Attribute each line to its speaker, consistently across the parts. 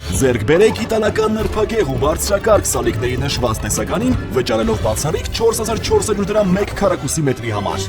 Speaker 1: Ձեռք բերեք իտալական նրբագեղ ու բարձրակարգ սալիկների նշված տեսականին, վճարելով բացառիկ 4400 դրամ 1 քառակուսի մետրի համար։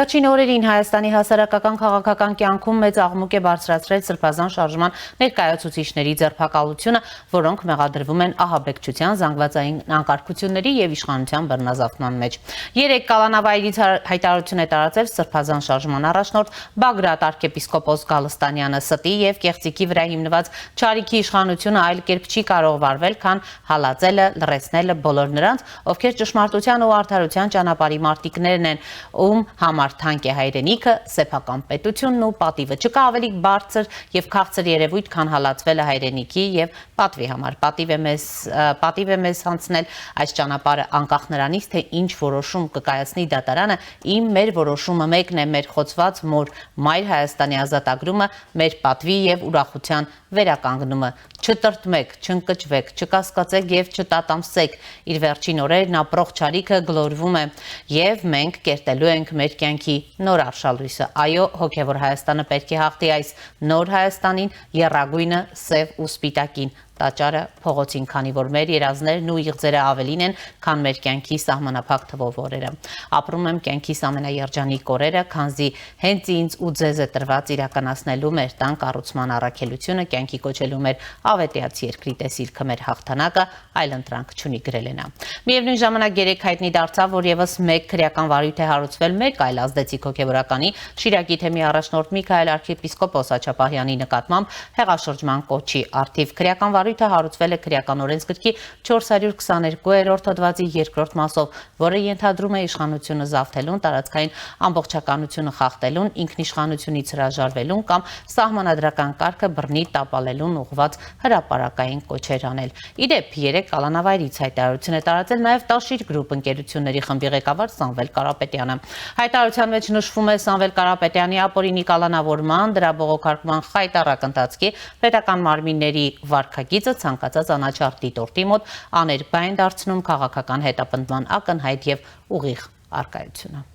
Speaker 2: Վերջին օրերին Հայաստանի հասարակական քաղաքական կյանքում մեծ աղմուկ է բարձրացրել սրբազան շարժման ներկայացուցիչների ձերբակալությունը, որոնք մեղադրվում են ահաբեկչության, զանգվածային անկարգությունների եւ իշխանության բռնազավթման մեջ։ Երեկ կալանավայրից հայտարարություն է տարածել սրբազան շարժման առաջնորդ Բագրատ arczepiskopos Գալստանյանը, ստի եւ կեղծիքի վրա հիմնված ճարիքի իշխանությունը այլ կերպ չի կարող վարվել, քան հալածելը, լռեցնելը բոլոր նրանց, ովքեր ճշմարտության ու արդարության ճանապարհի մարտիկներն են, ում թանկ է հայրենիքը, սեփական պետությունն ու պատիվը։ Չկա ավելի բարձր եւ քաղցր երևույթ, քան հալածվելը հայրենիքի եւ պատվի համար։ Պատիվ է մեզ հանձնել այս ճանապարհը անկախ նրանից, թե ինչ որոշում կկայացնի դատարանը, մեր որոշումը մեկն է՝ մեր խոցված մոր մայր Հայաստանի ազատագրումը, մեր պատվի եւ ուրախության վերականգնումը։ Չտրտմեք, չընկճվեք, չկասկածեք եւ չտատամսեք։ Իր վերջին օրերն ապրող ճարիքը գլորվում է եւ մենք կերտելու ենք մեր կյանքի նոր արշալույսը։ Այո, հոգևոր Հայաստանը պետք է հաղթի այս նոր Հայաստանին, եռագույնը, սև ու սպիտակին։ Տաճարը փողոցին, քանի որ մեր երազներն ու իղձերը ավելին են, քան մեր կյանքի սահմանափակ թվով օրերը։ Ապրում եմ կյանքիս ամենաերջանիկ օրերը, քանզի հենց ինձ ու ձեզ է տրված իրականացնելու մեր տան կառուցման առաքելությունը, կյանքի կոչելու մեր ավետյաց երկրի տեսիլքը, մեր հաղթանակը այլընտրանք չունի, գրել է նա։ Միևնույն ժամանակ երեկ հայտնի դարձավ, որ եւս մեկ քրեական վարույթ է հարուցվել մեկ այլ ազդեցիկ հոգևորականի Շիրակի թեմի առաջնորդ Միքայել arczepiskopos Աչապահյանի նկատմամբ հեղաշրջման կոչի առթիվ քրեական վարույթը հարուցվել է քրեական օրենսգրքի 422-րդ հոդվածի 2-րդ մասով, որը ենթադրում է իշխանությունը զավթելուն, տարածքային ամբողջականությունը խախտելուն, ինքնիշխանությունից հրաժարվելուն կամ սահմանադրական կարգը բռնի տապալելուն ուղղված հրապարակային կոչեր անել։ Իդեպ, երեկ կալանավայրից հայտարարություն է տարածել նաև Տաշիր գրուպ ընկերությունների խմբի ղեկավար Սամվել Կարապետյանը։ Հայտարարության մեջ նշվում է Սամվել Կարապետյանի ապօրինի կալանավորման, դրա բողոքարկման խայտառակ ընթացքի, պետական մարմինների վարքագիծը ցանկացած անաչառ դիտորդի մոտ աներկբային դարձնում քաղաքական հետապնդման ակնհայտ եւ ուղիղ առկայությունը։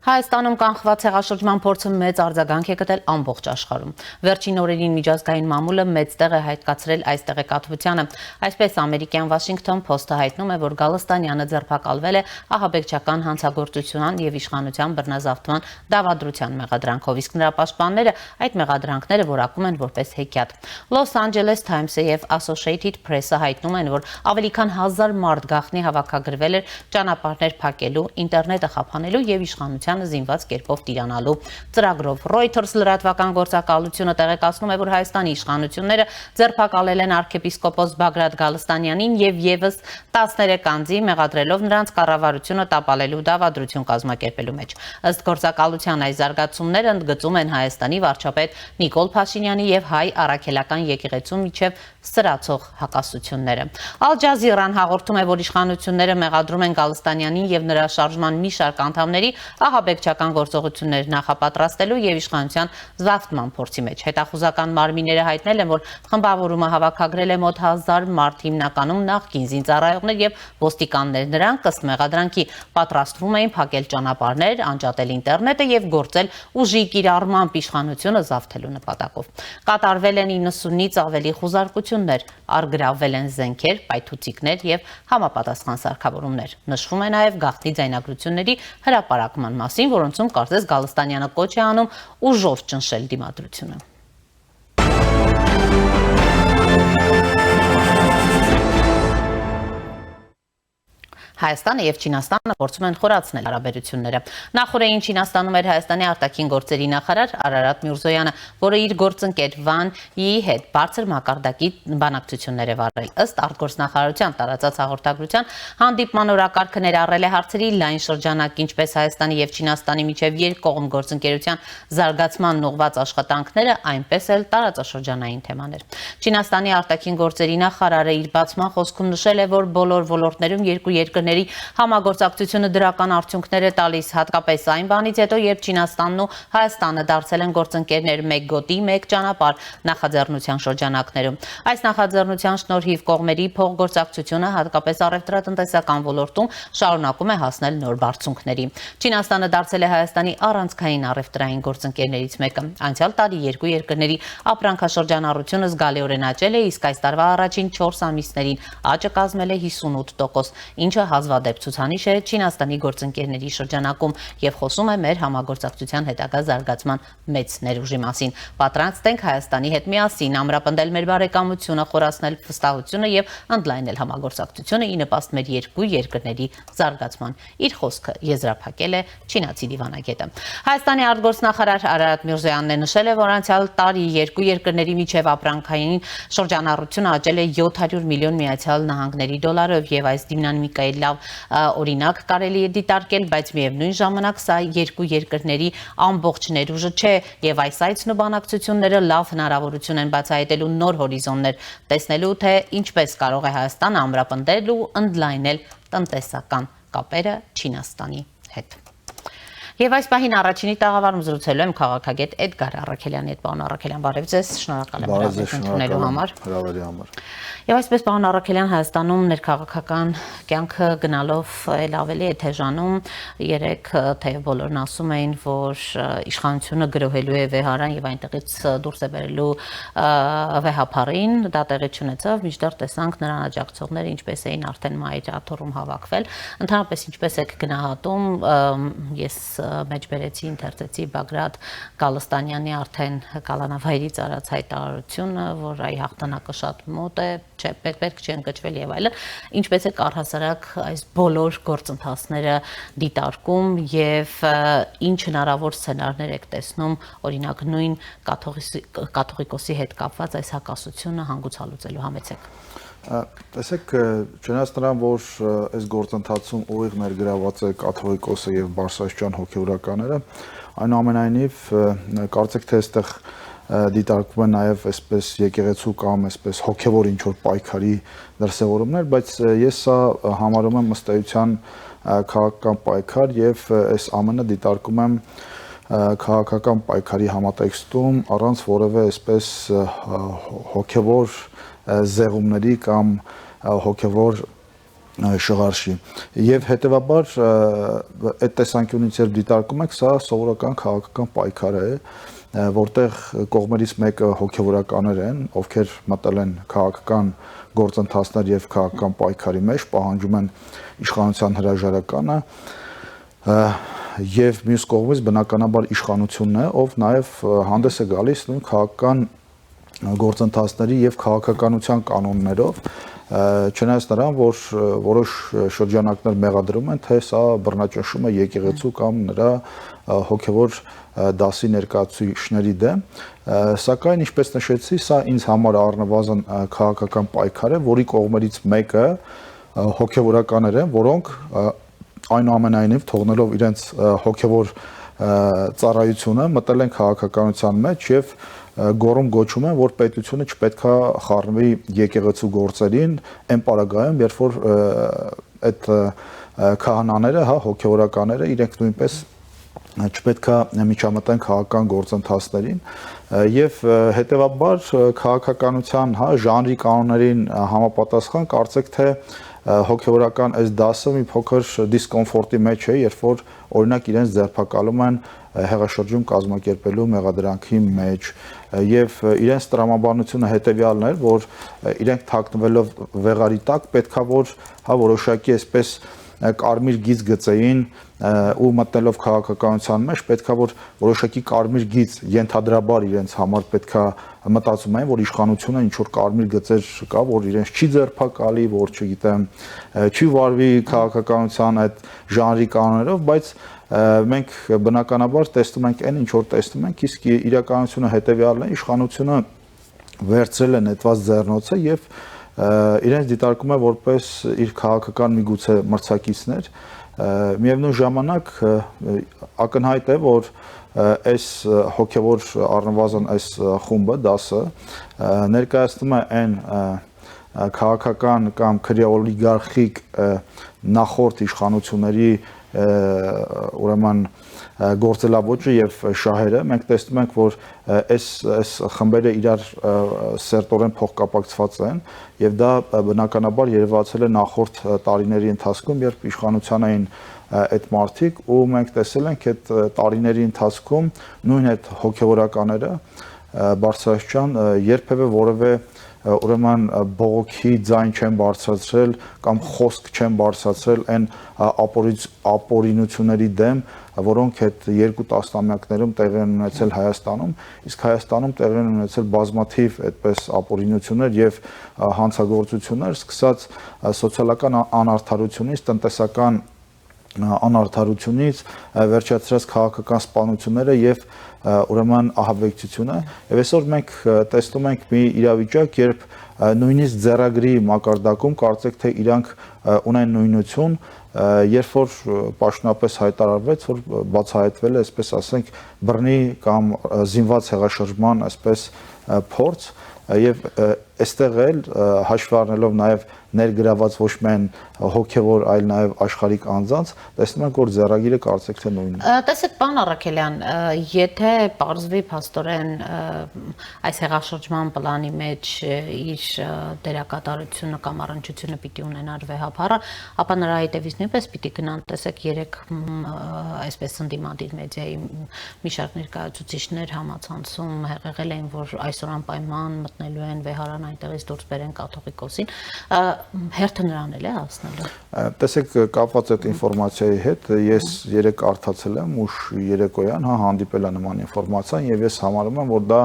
Speaker 2: Հայաստանում կանխված հեղաշրջման փորձը մեծ արձագանք է գտել ամբողջ աշխարհում։ Վերջին օրերին միջազգային մամուլը մեծ տեղ է հայտկացրել այս տեղեկատվությանը։ Այսպես ամերիկյան Washington Post-ը հայտնում է, որ Գալստանյանը ձերբակալվել է ահաբեկչական հանցագործության եւ իշխանության բռնազավթման դավադրության մեղադրանքով, իսկ նրա պաշտպանները այդ մեղադրանքները որակում են որպես հեքիաթ։ Los Angeles Times-ը եւ Associated Press-ը հայտնում են, որ ավելի քան 1000 մարդ գաղտնի հավաքագրվել էր ճանապարհներ փակելու, ինտերնետը խափանելու եւ իշխանության զինված կերպով տիրանալու ծրագրով։ Reuters լրատվական գործակալությունը տեղեկացնում է, որ Հայաստանի իշխանությունները ձերբակալել են arczepiskopos Բագրատ Գալստանյանին եւ եւս 13 անձի, մեղադրելով նրանց կառավարությունը տապալելու դավադրություն կազմակերպելու մեջ։ Ըստ գործակալության այս զարգացումները ընդգծում են Հայաստանի վարչապետ Նիկոլ Փաշինյանի եւ հայ առաքելական եկեղեցու միջև սրացող հակասությունները։ Al Jazeera-ն հաղորդում է, որ իշխանությունները մեղադրում են Գալստանյանին եւ նրա շարժման մի շարք անդամների ահաբեկչական գործողություններ նախապատրաստելու եւ իշխանության զավթման փորձի մեջ։ Հետախուզական մարմինները հայտնել են, որ խմբավորումը հավաքագրել է մոտ 1000 մարդ, հիմնականում նախկին զինծառայողներ եւ ոստիկաններ։ Նրանք ըստ մեղադրանքի պատրաստվում էին փակել ճանապարհներ, անջատել ինտերնետը եւ գործել ուժի կիրառմամբ իշխանությունը զավթելու նպատակով։ Կատարվել են 90-ից ավելի խուզարկություններ, առգրավվել են զենքեր, պայթուցիկներ եւ համապատասխան սարքավորումներ։ Նշվում է նաեւ գաղտնի ձայնագրությունների հրապարակման մասին, որոնցում կարծես Գալստանյանը կոչ է անում ուժով ճնշել դիմադրությունը։ Հայաստանը եւ Չինաստանը փորձում են խորացնել հարաբերությունները։ Նախորդին Չինաստանում էր Հայաստանի արտաքին գործերի նախարար Արարատ Միրզոյանը, որը իր գործընկեր Վան Յի հետ բարձր մակարդակի բանակցություններ է վարել։ Ըստ արտգործնախարարության տարածած հաղորդագրության, հանդիպման օրակարգը ներառել է հարցերի լայն շրջանակ, ինչպես Հայաստանի եւ Չինաստանի միջև երկկողմ գործընկերության զարգացման ուղղված աշխատանքները, այնպես էլ տարածաշրջանային թեմաներ։ Չինաստանի արտաքին գործերի նախարարը իր բացման խոսքում նշել է, որ բոլոր ոլորտներում երկու երկրների համագործակցությունը դրական արդյունքներ է տալիս, հատկապես այն բանից հետո, երբ Չինաստանն ու Հայաստանը դարձել են գործընկերներ մեկ գոտի, մեկ ճանապարհ նախաձեռնության շրջանակներում։ Այս նախաձեռնության շնորհիվ կողմերի փոխգործակցությունը, հատկապես առևտրատնտեսական ոլորտում, շարունակում է հասնել նոր բարձունքների։ Չինաստանը դարձել է Հայաստանի առանցքային առևտրային գործընկերներից մեկը։ Անցյալ տարի երկու երկրների ապրանքաշրջանառությունը զգալիորեն աճել է, իսկ այս տարվա առաջին 4 ամիսներին աճը կազմել է 58%, ինչը հազվադեպ ցուցանիշ է Չինաստանի գործընկերների շրջանակում եւ խոսում է մեր համագործակցության հետագա զարգացման մեծ ներուժի մասին։ Պատրաստ ենք Հայաստանի հետ միասին ամրապնդել մեր բարեկամությունը, խորացնել վստահությունը եւ ընդլայնել համագործակցությունը ի նպաստ մեր երկու երկրների զարգացման։ Իր խոսքը եզրափակել է չինացի դիվանագետը։ Հայաստանի արտգործնախարար Արարատ Միրզոյանն է նշել, որ անցյալ տարի երկու երկրների միջև ապրանքային շրջանառությունը աճել է 700 միլիոն Միացյալ Նահանգների դոլարով եւ այս դինամիկայի լավ օրինակ կարելի է դիտարկել, բայց միևնույն ժամանակ սա երկու երկրների ամբողջ ներուժը չէ եւ այս այցն ու բանակցությունները լավ հնարավորություն են բացահայտելու նոր հորիզոններ տեսնելու, թե ինչպես կարող է Հայաստանը ամրապնդել ու ընդլայնել տնտեսական կապերը Չինաստանի հետ։ Եվ այս պահին առաջինի տաղավարում զրուցելու եմ քաղաքագետ Էդգար Առաքելյանի հետ։ Պարոն Առաքելյան, բարև ձեզ, շնորհակալ եմ հրավերելու համար։ Եվ այսպես, պարոն Առաքելյան, Հայաստանում ներքաղաքական կյանքը գնալով էլ ավելի է թեժանում, երեք թեև բոլորն ասում էին, որ իշխանությունը գրոհելու է վեհարան եւ այնտեղից դուրս է բերելու վեհապարին, դա տեղի չունեցավ, մինչդեռ տեսանք նրան աջակցողները ինչպես էին արդեն մայր աթոռում հավաքվել։ Ընդհանրապես ինչպես եք գնահատում, ես մեջբերեցի ընթերցեցի Բագրատ Գալստանյանի արդեն կալանավայրից արած հայտարարությունը, որ այ հաղթանակը շատ մոտ է, չէ, պետք չի ընկճվել եւ այլն, ինչպես է առհասարակ այս բոլոր գործընթացները դիտարկում եւ ինչ հնարավոր սցենարներ եք տեսնում, օրինակ նույն կաթողիկոսի հետ կապված այս հակասությունը հանգուցալուծելու, համեցեք։
Speaker 3: Տեսեք, չնայած նրան, որ այս գործընթացում ուղիղ ներգրաված է կաթողիկոսը եւ բարձրաստիճան հոգեվորականները, այնուամենայնիվ կարծեք թե այստեղ դիտարկվում է նաեւ այսպես եկեղեցու կամ այսպես հոգեվոր ինչ որ պայքարի դրսևորումներ, բայց ես սա համարում եմ ըստ էության քաղաքական պայքար եւ այս ամենը դիտարկում եմ քաղաքական պայքարի համատեքստում առանց որևէ այսպես հոգեվոր զեղումների կամ հոգևոր շղարշի եւ հետեւաբար այդ տեսանկյունից երբ դիտարկում եք, սա սովորական քաղաքական պայքար է, որտեղ կողմերից մեկը հոգևորականներ են, ովքեր մտել են քաղաքական գործընթացներ եւ քաղաքական պայքարի մեջ, պահանջում են իշխանության հրաժարականը եւ մյուս կողմից բնականաբար իշխանությունն է, ով նաեւ հանդես է գալիս նույն քաղաքական գործընթացների եւ քաղաքականության կանոններով, չնայած նրան, որ որոշ շրջանակներ մեղադրում են, թե սա բռնաճնշում է եկեղեցու կամ նրա հոգևոր դասի ներկայացուցիչների դեմ, սակայն ինչպես նշեցի, սա ինձ համար առնվազն քաղաքական պայքար է, որի կողմերից մեկը հոգևորականներ են, որոնք այնուամենայնիվ թողնելով իրենց հոգևոր ծառայությունը մտել են քաղաքականության մեջ եւ գոռում գոչում են, որ պետությունը չպետքա խառնվի եկեղեցու գործերին, այն պարագայում, երբ որ այդ քահանաները, հոգևորականները իրենք նույնպես չպետքա միջամտեն քաղաքական գործընթացներին եւ հետեւաբար քաղաքականության, ժանրի կանոններին համապատասխան կարծեք թե հոգևորական այս դասը մի փոքր դիսկոմֆորտի մեջ է, երբ որ օրինակ իրենց ձերբակալում են հեղաշրջում կազմակերպելու մեղադրանքի մեջ եւ իրենց տրամաբանությունը հետեւյալն էր, որ իրենք թաքնվելով վեղարի տակ պետքա որ որոշակի այսպես կարմիր գիծ գծեին ու մտնելով քաղաքականության մեջ պետքա որ որոշակի կարմիր գիծ ենթադրաբար իրենց համար պետքա մտածում են որ իշխանությունը ինչ որ կարմիր գծեր կա որ իրենց չի ձերբակալի որ չգիտեմ չի վարվի քաղաքականության այդ ժանրի կանոններով բայց մենք բնականաբար տեսնում ենք այն ինչ որ տեսնում ենք իսկ իրականությունը հետեւյալն է իշխանությունը վերցրել է նետված ձեռնոցը եւ իրենց դիտարկում է որպես իր քաղաքական միգուցե մրցակիցներ միևնույն ժամանակ ակնհայտ է որ այս հոգևոր առնվազն այս խումբը դասը ներկայացնում է այն քաղաքական կամ քրեոլիգարխիկ նախորդ իշխանությունների ուրեմն գործելավոճը եւ շահերը մենք տեսնում ենք որ այս խմբերը իրար սերտորեն փոխկապակցված են եւ դա բնականաբար երևացել է նախորդ տարիների ընթացքում երբ իշխանության էին այդ մարտիկ ու մենք տեսել ենք այդ տարիների ընթացքում նույն այդ հոգեվորականները բարձրաստիճան երբևէ որևէ ուրեմն բողոքի ձայն չեն բարձրացրել կամ խոսք չեն բարձրացրել այն ապօրինությունների դեմ որոնք այդ երկու տասնամյակներում տեղի են ունեցել Հայաստանում իսկ Հայաստանում տեղի են ունեցել բազմաթիվ այդպես ապօրինություններ եւ հանցագործություններ սկսած սոցիալական անարդարությունից տնտեսական անարդարությունից վերջացրած քաղաքական սպանությունները եւ ուրեմն ահաբեկչությունը եւ այսօր մենք տեսնում ենք մի իրավիճակ երբ նույնիսկ ձեռագրի մակարդակում կարծեք թե իրանք ունեն նույնություն երբ որ պաշտոնապես հայտարարվեց որ բացահայտվել է այսպես ասենք բռնի կամ զինված հեղաշրջման այսպես փորձ եւ այստեղ էլ հաշվի առնելով նաեւ ներգրաված ոչ միայն հոգեվոր այլ նաեւ աշխարհիկ անձանց տեսնում ենք որ ձեռագիրը կարծեք թե նույնն է
Speaker 2: տեսեք պարոն Առաքելյան եթե պարզվի փաստորեն այս հեղաշրջման պլանի մեջ իր դերակատարությունը կամ առնչությունը պիտի ունենար վեհապարը ապա նրա հետևից նույնպես պիտի գնան տեսեք 3 այսպես ընդդիմադիր մեդիայի մի շարք ներկայացուցիչներ համացանցում հեղեղել էին որ այսօր անպայման մտնելու են վեհարան այնտեղից դուրս բերեն կաթողիկոսին հերթը նրան էլ է հասնելու
Speaker 3: տեսեք կապված այդ ինֆորմացիայի հետ ես երեք արդացել եմ ուշ երեկոյան հանդիպել է նման ինֆորմացիան եւ ես համարում եմ որ դա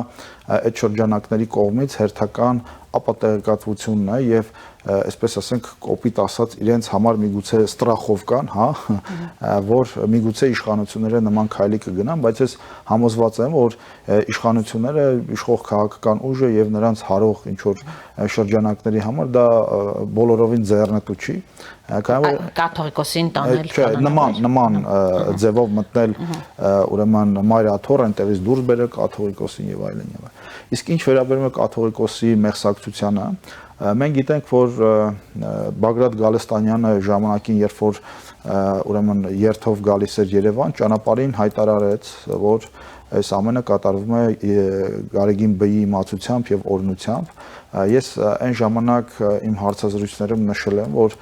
Speaker 3: այդ շրջանակների կողմից հերթական ապատեղեկատվությունն է եւ այսպես ասենք կոպիտ ասած իրենց համար միգուցե ստրախովկան, որ միգուցե իշխանությունները նման քայլի կգնան, բայց ես համոզված եմ, որ իշխանությունները, իշխող քաղաքական ուժը եւ նրանց հարող ինչ որ շրջանակների համար դա բոլորովին ձեռնտու չի։
Speaker 2: Կաթողիկոսին տանել
Speaker 3: նման ձևով մտնել ուրեմն մայրաթոռ այնտեղից դուրս բերել կաթողիկոսին եւ այլն եւ այլն։ Իսկ ինչ վերաբերում է կաթողիկոսի մեղսակցությանը, մենք գիտենք, որ Բագրատ Գալստանյանը ժամանակին, երբ որ ուրեմն երթով գալիս էր Երևան, ճանապարհին հայտարարեց, որ այս ամենը կատարվում է Գարեգին Բ-ի իմացությամբ եւ օրհնությամբ։ Ես այն ժամանակ իմ հարցազրույցներում նշել եմ, որ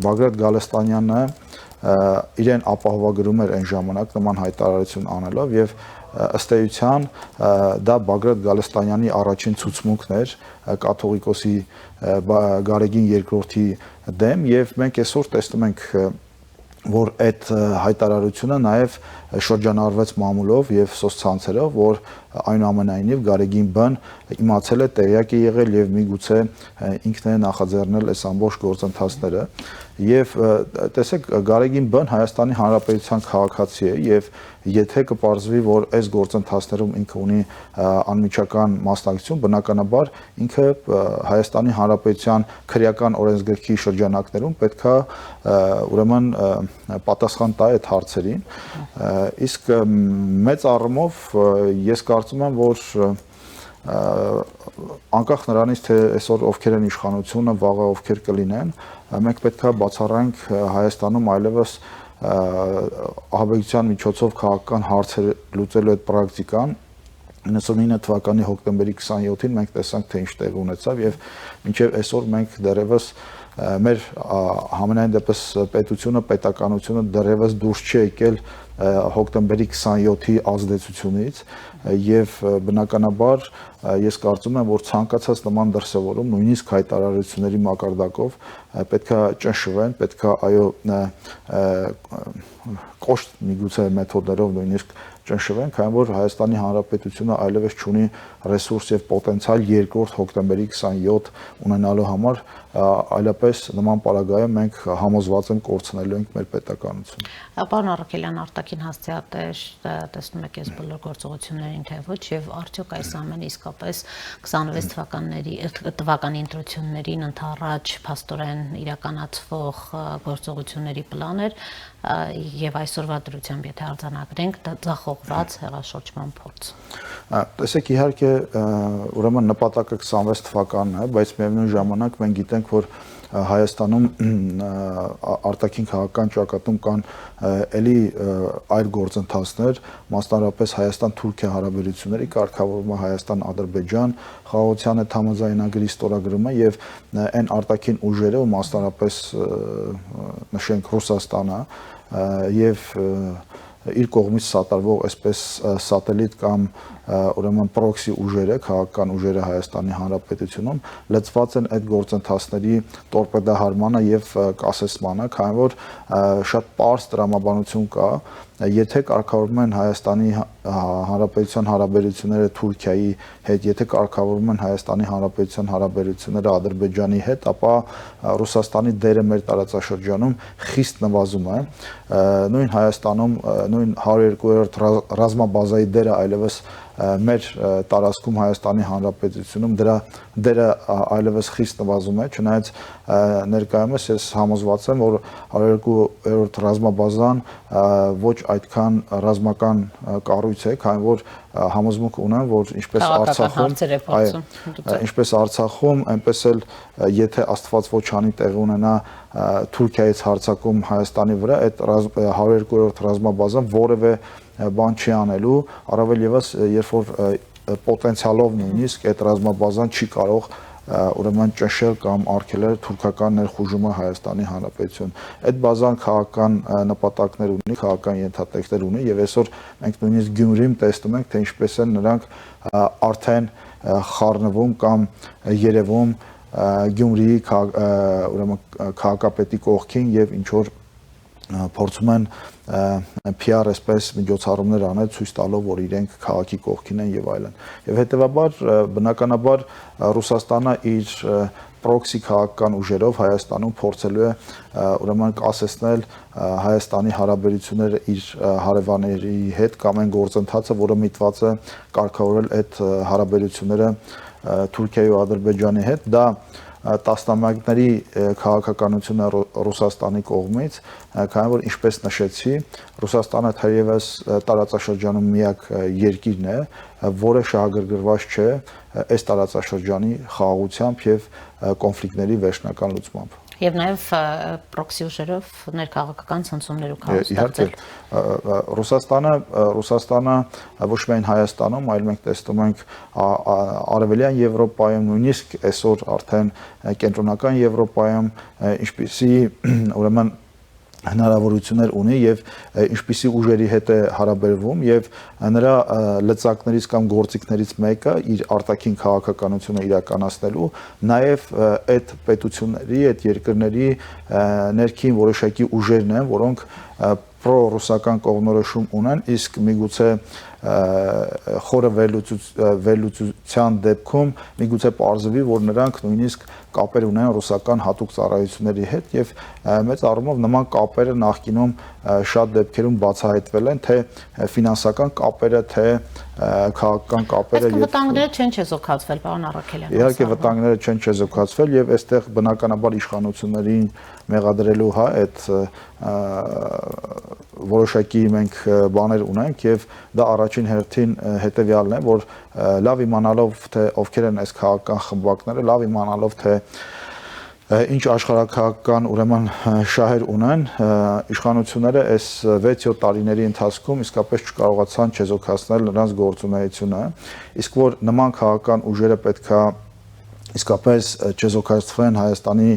Speaker 3: Բագրատ Գալստանյանը իրեն ապահովագրում էր այն ժամանակ նման հայտարարություն անելով եւ ըստ էության դա Բագրատ Գալստանյանի առաջին ցուցմունքն էր կաթողիկոսի Գարեգին II-ի դեմ եւ մենք այսօր տեսնում ենք որ այդ հայտարարությունը նաև շրջանառվեց մամուլով եւ սոցցանցերով, որ այնուամենայնիվ Գարեգին Բ-ն իմացել է, տեղյակ է եղել եւ միգուցե ինքն է նախաձեռնել այս ամբողջ գործընթացները եւ տեսեք Գարեգին Բ-ն Հայաստանի Հանրապետության քաղաքացի է եւ եթե կպարզվի, որ այս գործընթացներում ինքը ունի անմիջական մասնակցություն, բնականաբար ինքը Հայաստանի Հանրապետության քրեական օրենսգրքի շրջանակներում պետքա ուրեմն պատասխան տա այդ հարցերին, իսկ մեծ առումով ես կարծում եմ, որ անկախ նրանից թե այսօր ովքեր են իշխանությունը, վաղը ովքեր կլինեն, մենք պետքա բացառենք Հայաստանում այլևս ահաբեկչության միջոցով քաղաքական հարցեր լուծելու այդ պրակտիկան 99 թվականի հոկտեմբերի 27-ին մենք տեսանք թե ինչ տեղի ունեցավ եւ մինչեւ այսօր մենք դեռևս մեր համենայն դեպս պետությունը, պետականությունը դեռևս դուրս չի եկել հոկտեմբերի 27-ի ազդեցությունից եւ բնականաբար ես կարծում եմ, որ ցանկացած նման դրսևորում նույնիսկ հայտարարությունների մակարդակով պետքա ճնշվեն, պետքա այո կոշտ միգուցե մեթոդներով նույնիսկ ճնշվեն, քանի որ Հայաստանի Հանրապետությունը այլևս չունի ռեսուրս եւ պոտենցիալ երկրորդ հոկտեմբերի 27 ունենալու համար, այլապես նման պարագայում մենք համոզված եմ կորցնելու ենք մեր պետականությունը։
Speaker 2: Պարոն Առաքելյան, արտաքին հաստատիչ տեսնում եք այս բոլոր գործողություններին թե ոչ եւ արդյոք այս ամենը իսկապես 26 թվականի ընտրություններին ընդառաջ փաստորեն իրականացվող գործողությունների պլան էր եւ այսօրվա դրությամբ եթե արձանագրենք ձախողված հեղաշրջման փորձ։
Speaker 3: Տեսեք, իհարկե ուրեմն նպատակը 26 թվականն է, բայց միևնույն ժամանակ մենք գիտենք, որ Հայաստանում արտաքին քաղաքական ճակատում կան էլի այլ գործընթացներ, մասնավորապես Հայաստան-Թուրքիա հարաբերությունների կարգավորումը, Հայաստան-Ադրբեջան խաղաղության հետ համաձայնագրի ստորագրումը եւ այն արտաքին ուժերը, մասնավորապես նշենք Ռուսաստանը եւ իր կողմից սատարվող այսպես սատելիտ կամ ուրեմն պրոքսի ուժերը, քաղաքական ուժերը Հայաստանի Հանրապետությունում լծված են այդ գործընթացների տորպեդահարմանը եւ կասեցմանը, քանի որ շատ պարզ տրամաբանություն կա, եթե կարգավորվում են Հայաստանի Հանրապետության հարաբերությունները Թուրքիայի հետ, եթե կարգավորվում են Հայաստանի Հանրապետության հարաբերությունները Ադրբեջանի հետ, ապա Ռուսաստանի դերը մեր տարածաշրջանում խիստ նվազում է։ Նույն Հայաստանում նույն 102-րդ ռազմաբազայի դերը այլևս մեր տարածքում Հայաստանի Հանրապետությունում դերը այլևս խիստ նվազում է, չնայած ներկայումս ես համոզված եմ, որ 102-րդ ռազմաբազան ոչ այդքան ռազմական կառույց է, քանի որ համոզմունք ունեմ, որ ինչպես Արցախում, այնպես էլ եթե Աստված ոչ անի տեղի ունենա Թուրքիայից հարձակում Հայաստանի վրա, այդ 102-րդ ռազմաբազան որևէ բան չի անելու, առավել եւս երբ որ պոտենցիալով նույնիսկ այդ ռազմաբազան չի կարող ուրեմն ճնշել կամ արգելել թուրքական ներխուժումը Հայաստանի Հանրապետություն։ Այդ բազան քաղաքական նպատակներ ունի, քաղաքական ենթատեքստեր ունի եւ այսօր մենք նույնիսկ Գյումրիում տեսնում ենք, թե ինչպես են նրանք արդեն խառնվում կամ երևում Գյումրիի ուրեմն քաղաքապետի կողքին եւ ինչ որ փորձում են PR այսպես միջոցառումներ անել ցույց տալով, որ իրենք քաղաքի կողքին են եւ այլն։ Եվ հետեւաբար բնականաբար Ռուսաստանը իր պրոքսի քաղաքական ուժերով Հայաստանում փորձելու է ուրեմն կասեցնել Հայաստանի հարաբերությունները իր հարևանների հետ կամ այն գործընթացը, որը միտված է կարգավորել այդ հարաբերությունները Թուրքիայի ու Ադրբեջանի հետ, դա տասնամյակների քաղաքականությունը Ռուսաստանի կողմից, քանի որ ինչպես նշեցի, Ռուսաստանը թերևս տարածաշրջանում միակ երկիրն է, որը շահագրգռված չէ այս տարածաշրջանի խաղաղությամբ եւ կոնֆլիկտների վերջնական լուծմամբ։
Speaker 2: Եվ նաև պրոքսի ուժերով ներքաղաքական ցնցումներ ու քաոս
Speaker 3: ստեղծել։ Ռուսաստանը ոչ միայն Հայաստանում, այլ մենք տեսնում ենք Արևելյան Եվրոպայում, նույնիսկ այսօր արդեն կենտրոնական Եվրոպայում, ինչպիսի ուրեմն հնարավորություններ ունի եւ ինչպիսի ուժերի հետ է հարաբերվում եւ նրա լծակներից կամ գործիքներից մեկը իր արտաքին քաղաքականությունը իրականացնելու նաեւ այդ պետությունների, այդ երկրների ներքին որոշակի ուժերն են, որոնք պրո-ռուսական կողմնորոշում ունեն, իսկ միգուցե խորը վերլուծության դեպքում միգուցե պարզվի, որ նրանք նույնիսկ կապեր ունեն ռուսական հատուկ ծառայությունների հետ եւ մեծ առումով նման կապերը նախկինում շատ դեպքերում բացահայտվել են, թե ֆինանսական կապերը, թե քաղաքական կապերը
Speaker 2: եւ վտանգները չեն չեզոքացվել, պարոն Առաքելյան։
Speaker 3: Իհարկե վտանգները չեն չեզոքացվել եւ այստեղ բնականաբար իշխանություններին մեղադրելու այդ որոշակի մենք բաներ ունենք եւ դա առաջին հերթին հետեւյալն է, որ լավ իմանալով թե ովքեր են այս քաղաքական խմբակները, լավ իմանալով թե ինչ աշխարհակաղակական ուրեմն շահեր ունեն, իշխանությունները այս 6-7 տարիների ընթացքում իսկապես չկարողացան չեզոքացնել նրանց գործունեությունը, իսկ որ նման քաղաքական ուժերը պետքա իսկապես չեզոքացվեն Հայաստանի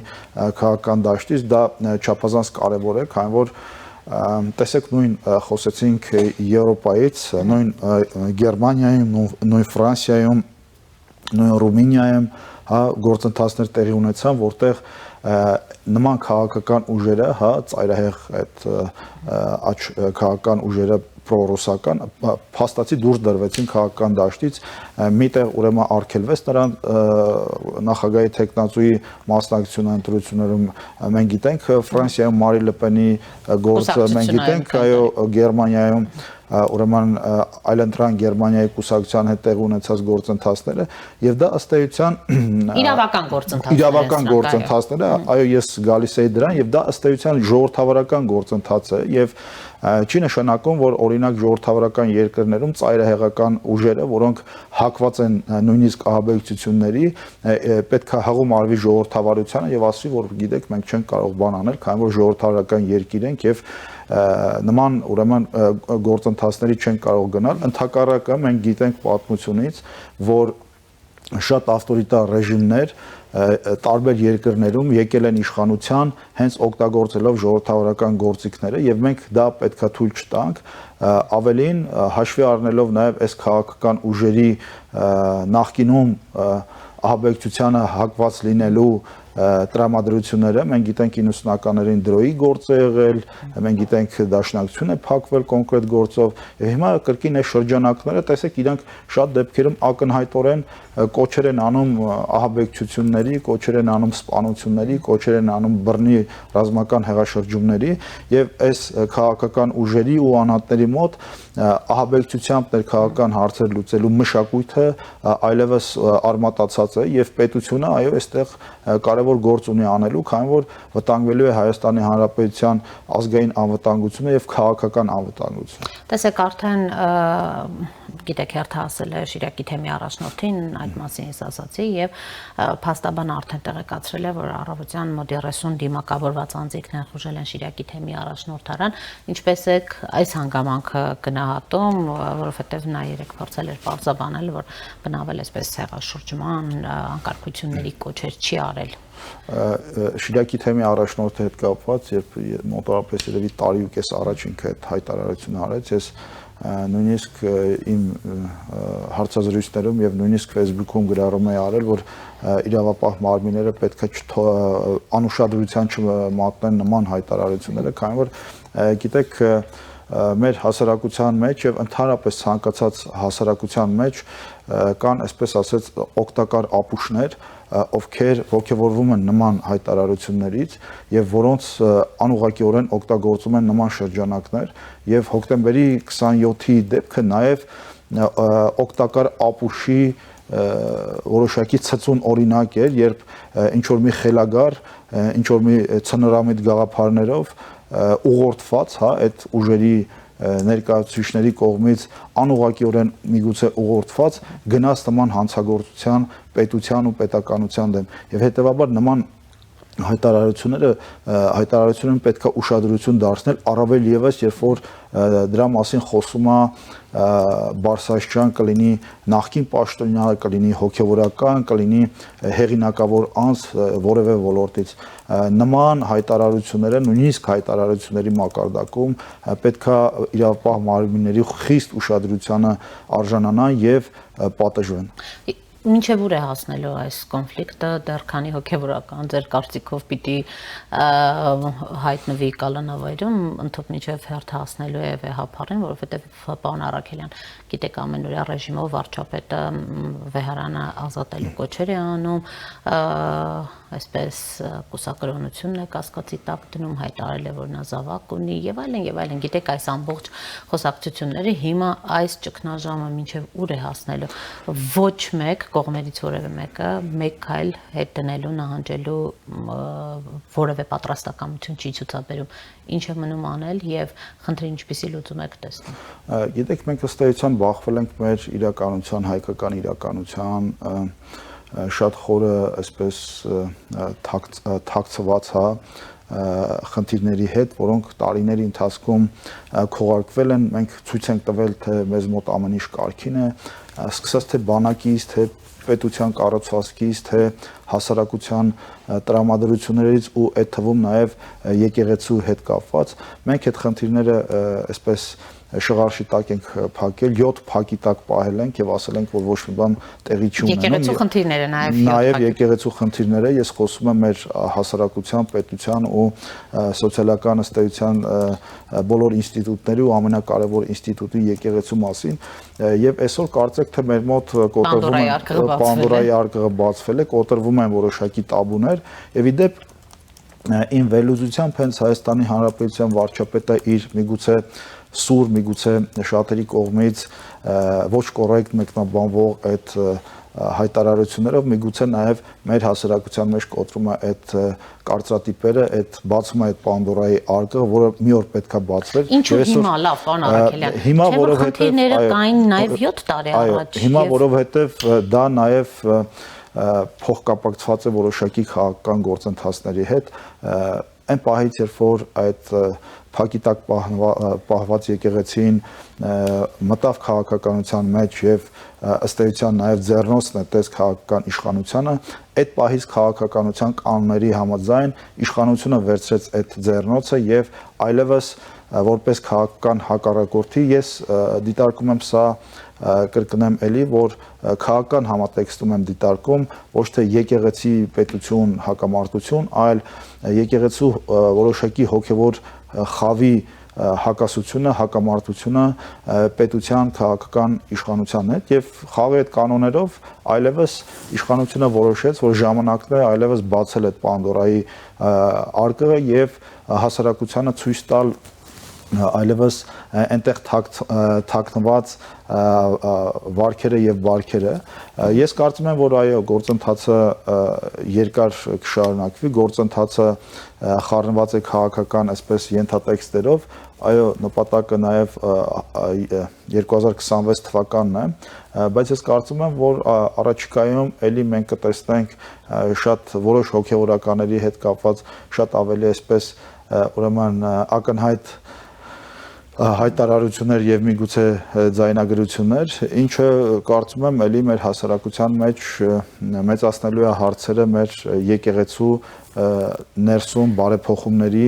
Speaker 3: քաղաքական դաշտից, դա չափազանց կարևոր է, քանի որ տեսեք նույն խոսեցինք Եվրոպայից, նույն Գերմանիայում, նույն Ֆրանսիայում, նույն Ռումինիայում, հա, գործընթացներ տեղի ունեցան, որտեղ նման քաղաքական ուժերը, հա, ծայրահեղ այդ աճ քաղաքական ուժերը պրոռուսական փաստացի դուրս դրվեցին քաղաքական դաշտից, միտեղ ուրեմն արգելվեց նրան նախագահի տեխնացուի մասնակցությունը ընտրություններում մենք գիտենք Ֆրանսիայում Մարի Լեպենի գործը մենք գիտենք, այո, Գերմանիայում ուրեմն այլընտրանք Գերմանիայի կուսակցության հետ տեղ ունեցած գործընթացները եւ դա ըստ էության իրավական գործընթացներ է, այո, ես գալիս եի դրան եւ դա ըստ էության ժողովրդավարական գործընթաց է եւ չի նշանակում, որ օրինակ ժողովրդավարական երկրներում ծայրահեղական ուժերը, որոնք հակված են նույնիսկ ահաբեկչությունների, պետք է հղում արվի ժողովրդավարությանը եւ ասի, որ գիտեք, մենք չենք կարող բան անել, քանի որ ժողովրդավարական երկիր ենք եւ նման ուրեմն գործընթացների չեն կարող գնալ, ընդհակառակը մենք գիտենք պատմությունից, որ շատ ավտորիտար ռեժիմներ տարբեր երկրներում եկել են իշխանության հենց օգտագործելով ժողովրդավարական գործիքները եւ մենք դա պետքա թույլ չտանք, ավելին հաշվի առնելով նաեւ այս քաղաքական ուժերի նախկինում ահաբեկչությանը հակված լինելու տրամադրությունները, մենք գիտենք 90-ականներին դրոյի գործ է եղել, մենք գիտենք դաշնակցություն է փակվել կոնկրետ գործով, եւ հիմա կրկին այս շրջանակները, տեսեք, իրանք շատ դեպքերում ակնհայտորեն կոչեր են անում ահաբեկչությունների, կոչեր են անում սպանությունների, կոչեր են անում բռնի ռազմական հեղաշրջումների եւ այս քաղաքական ուժերի ու անհատների մոտ ահաբեկչությամբ ներքաղաքական հարցեր լուծելու մշակույթը այլևս արմատացած է եւ պետությունը այո այստեղ կարևոր գործ ունի անելու, քանի որ վտանգվելու է Հայաստանի Հանրապետության ազգային անվտանգությունը եւ քաղաքական անվտանգությունը։
Speaker 2: Տեսեք, արդեն գիտեք, հերթը ասել է Շիրակի թեմի առաջնորդին, այդ մասին ես ասացի եւ փաստաբան արդեն տեղեկացրել է, որ առավոտյան մոտ 30 դիմակավորված անձիկներ խուժել են Շիրակի թեմի առաջնորդարան, ինչպես է այս հանգամանքը գնահատում, որովհետեւ նա երեք փորձել էր բարձաբանել, որ բնավել այսպես հեղաշրջման անկարգությունների կոչեր չի արել։
Speaker 3: Շիրակի թեմի առաջնորդի հետ կապված, երբ մոտավորապես երևի տարի ու կես առաջ ինքը այդ հայտարարությունը արեց, ես նույնիսկ իմ հարցազրույցներում եւ նույնիսկ Facebook-ում գրառում էի արել, որ իրավապահ մարմինները պետք է անուշադրության չմատնեն նման հայտարարությունները, քանի որ գիտեք մեր հասարակության մեջ եւ ընդհանրապես ցանկացած հասարակության մեջ կան, այսպես ասած, օգտակար ապուշներ, ովքեր ողջևորվում են նման հայտարարություններից եւ որոնց անուղղակիորեն օգտագործում են նման շրջանակներ եւ հոկտեմբերի 27-ի դեպքը նաեւ օգտակար ապուշի որոշակի ցծուն օրինակ էր, երբ ինչ որ մի խելագար, ինչ որ մի ցնորամիտ գաղափարներով ուղղորդված, հա, այդ ուժերի ներկայացուցիչների կողմից անուղղակիորեն միգուցե ուղղորդված գնաց նման հանցագործության պետության ու պետականության դեմ եւ հետեւաբար նման հայտարարություններն պետք է ուշադրություն դարձնել առավել եւս երբ որ դրա մասին խոսում է Բարսաշյան, կլինի նախկին պաշտոնյա, կլինի հոգեվորական, կլինի հեղինակավոր անձ որևէ ոլորտից նման հայտարարությունները նույնիսկ հայտարարությունների մակարդակում պետքա իրավապահ մարմինների խիստ ուշադրությանը արժանանան եւ պատժվեն։
Speaker 2: Մինչև ուր է հասնելու այս կոնֆլիկտը, դեռ քանի հոգևորական ձեր կարծիքով պիտի հայտնվի կալանավայրում, ընդհանուր մինչև հերթը հասնելու է վեհապարին, որովհետև պարոն Առաքելյան, գիտեք, ամենօրյա ռեժիմով վարչապետը վեհարանը ազատելու կոչեր է անում, այսպես կուսակրոնությունն է կասկածի տակ դնում, հայտարարել է, որ նա զավակ ունի եւ այլն, գիտեք, այս ամբողջ խոսակցությունները հիմա այս ճգնաժամը մինչև ուր է հասնելու, ոչ մեկ կողմերից որևէ մեկը մեկ քայլ հետ դնելու, նահանջելու որևէ պատրաստակամություն չի ցուցաբերում, ինչ է մնում անել եւ խնդրի ինչպիսի լուծում եք տեսնում։
Speaker 3: Գիտեք, մենք ըստ էության բախվել ենք մեր իրականության, հայկական իրականության շատ խորը այսպես թաքցված, հա, խնդիրների հետ, որոնք տարիների ընթացքում քողարկվել են, մենք ցույց ենք տվել, թե մեզ մոտ ամեն ինչ կարգին է, սկսած թե բանակից, թե պետության կառուցվածքից, թե հասարակության տրամադրություններից ու այդ թվում նաև եկեղեցու հետ կապված, մենք այդ խնդիրները այսպես շղարշի տակ ենք փակել, 7 փակի տակ պահել ենք եւ ասել ենք, որ ոչ մի բան տեղի չունենում։
Speaker 2: Եկեղեցու խնդիրները
Speaker 3: նաև եկեղեցու խնդիրները, ես խոսում եմ մեր հասարակության, պետության ու սոցիալական ըստեյության բոլոր ինստիտուտների ու ամենակարևոր ինստիտուտի եկեղեցու մասին, եւ այսօր կարծեք թե մեր մոտ կոտրվում է Պանդորայի արկղը բացվել է, կոտրվում են որոշակի տաբուներ եւ իդեպ ին վերլուծությամբ հենց Հայաստանի Հանրապետության վարչապետը իր միգուցե սուր, միգուցե շատերի կողմից ոչ կոռեկտ մեկնաբանվող այդ հայտարարություններով միգուցե նաև մեր հասարակության մեջ կոտրում է այդ կարծրատիպերը, այդ բացում է այդ Պանդորայի արկղը, որը մի օր պետքա բացվեր։
Speaker 2: Ինչու հիմա, լավ, պարոն Առաքելյան։
Speaker 3: Հիմա որովհետև
Speaker 2: խնդիրները կային նաև 7 տարի առաջ։
Speaker 3: Հիմա որովհետև դա նաև փոխկապակցված է որոշակի քաղաքական գործընթացների հետ, այն պահից, երբ որ այդ փակի տակ պահված եկեղեցին մտավ քաղաքականության մեջ եւ ըստ էության նաեւ ձեռնոցն է տես քաղաքական իշխանությանը, այդ պահից քաղաքականության կանոնների համաձայն իշխանությունը վերցրեց այդ ձեռնոցը եւ այլևս որպես քաղաքական հակառակորդի ես դիտարկում եմ սա կրկնեմ էլի, որ քաղաքական համատեքստում եմ դիտարկում ոչ թե եկեղեցի պետություն հակամարտություն, այլ եկեղեցու որոշակի հոգևոր խավի հակասությունը, հակամարտությունը պետության քաղաքական իշխանության հետ եւ խաղի այդ կանոններով այլևս իշխանությունը որոշեց, որ ժամանակն է այլևս բացել այդ Պանդորայի արկղը եւ հասարակությանը ցույց տալ այլևս այնտեղ թաքնված վարքերը եւ բարքերը ես կարծում եմ որ այո գործընթացը երկար կշարունակվի գործընթացը խառնված է քաղաքական այսպես ենթատեքստերով այո նպատակը նաեւ 2026 թվականն է բայց ես կարծում եմ որ առաջիկայում ելի մենք կտեսնենք շատ որոշ հոգեվորականների հետ կապված շատ ավելի այսպես ուրեմն ակնհայտ հայտարարություններ եւ միգուցե ձայնագրություններ, ինչը կարծում եմ էլի մեր հասարակության մեջ մեծացնելու է հարցերը մեր եկեղեցու ներսում բարեփոխումների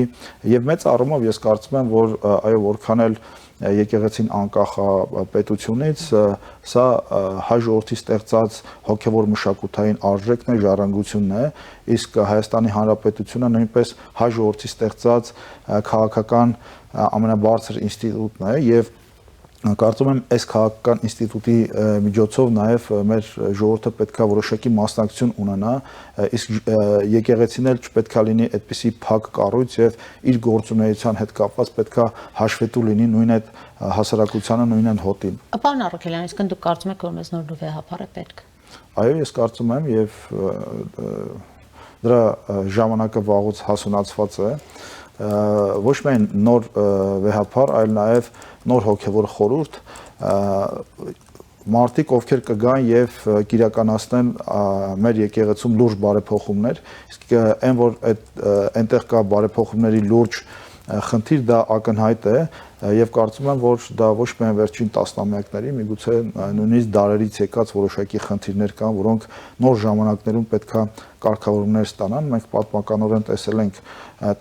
Speaker 3: եւ մեծ առումով ես կարծում եմ որ այո որքան էլ եկեղեցին անկախ պետությունից սա հայ ժողովրդի ստեղծած հոգևոր մշակութային արժեքն է, ժառանգությունն է, իսկ Հայաստանի Հանրապետությունը նույնպես հայ ժողովրդի ստեղծած քաղաքական ամենաբարձր ինստիտուտն է եւ կարծում եմ այս քաղաքական ինստիտուտի միջոցով նաև մեր ժողովուրդը պետքա որոշակի մասնակցություն ունենա, իսկ եկեղեցին էլ չպետքա լինի այդպիսի փակ կառույց եւ իր գործունեության հետ կապված պետքա հաշվետու լինի նույն այդ հասարակությանը, նույն այն հոտին։
Speaker 2: Պարոն Առաքելյան, իսկ դուք կարծում եք, որ մեզ նոր վեհապար է պետք։
Speaker 3: Այո, ես կարծում եմ եւ դրա ժամանակը վաղուց հասունացված է ոչ միայն նոր վեհապար, այլ նաև նոր հոգևոր խորհուրդ մարդիկ ովքեր կգան եւ կիրականացնեն մեր եկեղեցում լուրջ բարեփոխումներ, իսկ այն որ այնտեղ կա բարեփոխումների լուրջ խնդիր դա ակնհայտ է եւ կարծում եմ որ դա ոչ միայն վերջին տասնամյակների միգուցե նույնիսկ դարերից եկած որոշակի խնդիրներ կան, որոնք նոր ժամանակներում պետքա կարգավորումներ ստանան։ Մենք պատմականորեն տեսել ենք